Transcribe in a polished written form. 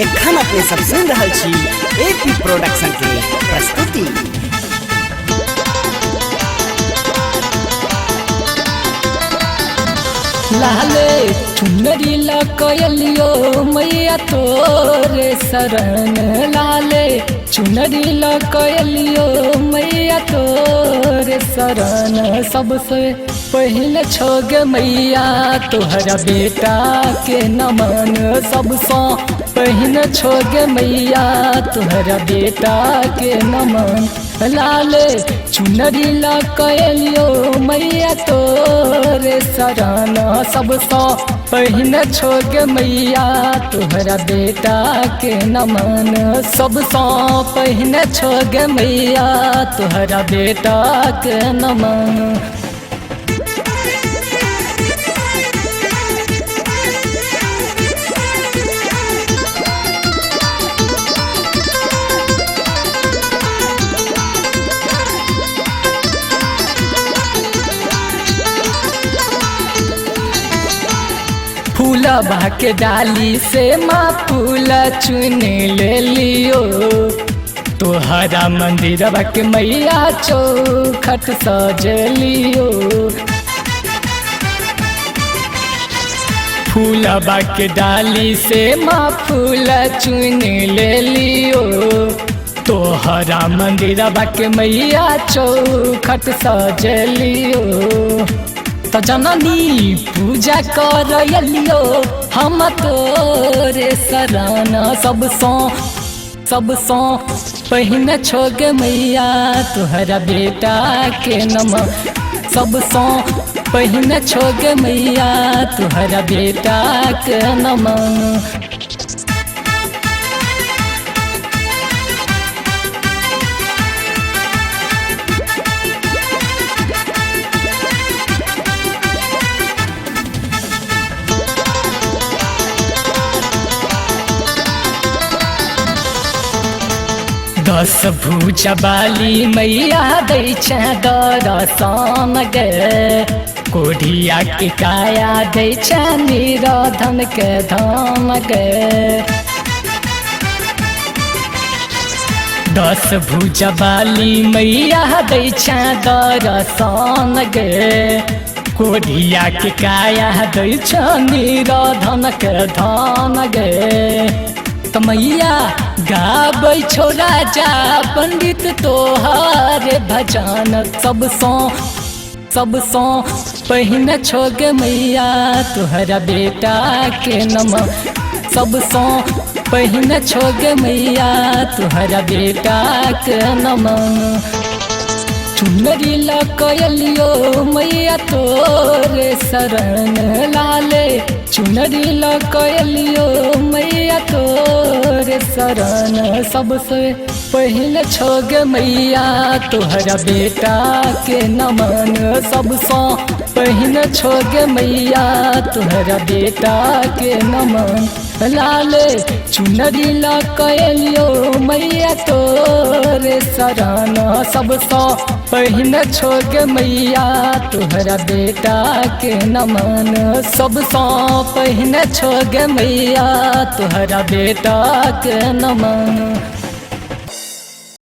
एखन अपने सब सुन रहल छी एपी प्रोडक्शन के प्रस्तुति। लाले चुनरी लकलियो मैया तोरे शरण, लाले चुनरी लकलियो मैया तोरे शरण। सबसे पहले छोग मैया तोहरा बेटा के नमन, सबसे पहले छोग मैया तोहरा बेटा के नमन। लाले चुनरी लकलियो मैया तोरे शरण, सबसे पहले छोग मैया तोहरा बेटा के नमन। सबसे पहले छोग मैया तोहरा बेटा के नमन। फूलबा के डाली से माँ फूल चुन ले लियो, तोहरा मंदिरबा के मैया चौखट सजलियो। फूलबा के डाली से माँ फूल चुन ले लियो, तोहरा मंदिरबा के मैया चौखट सजलियो। तो जननी पूजा करलियो हम तोरे शरण, सबसे पहले छोग मैया तोहरा बेटा के नमन। सबसे पहले छोग मैया तोहरा बेटा के नमन। दस भुजा बाली मैया दै छै दर्शन गे, कोढ़िया के काया दै छै निराधन के धाम गे। दस भुजा बाली मैया दै छै दर्शन गे, कोढ़िया के काया दै छै निराधन के धाम गे। तो मैया गाबै छो राजा पंडित तोहार भजन, सबसे पहले छोग मैया तोहरा बेटा के नमन। सबसे पहले छोग मैया तोहरा बेटा के नमन। चुनरी लकलियो मैया तोरे शरण, लाले चुनरी लकलियो मैया तोरे शरण। सबसे पहले छोग मैया तोहरा बेटा के नमन, सबसे पहले छोग मैया तोहरा बेटा के नमन। लाले चुनरी लकलियो मैया तोरे शरण, सबसे पहले छोग मैया तोहरा बेटा के नमन। सबसे पहले छोग मैया तोहरा बेटा के नमन।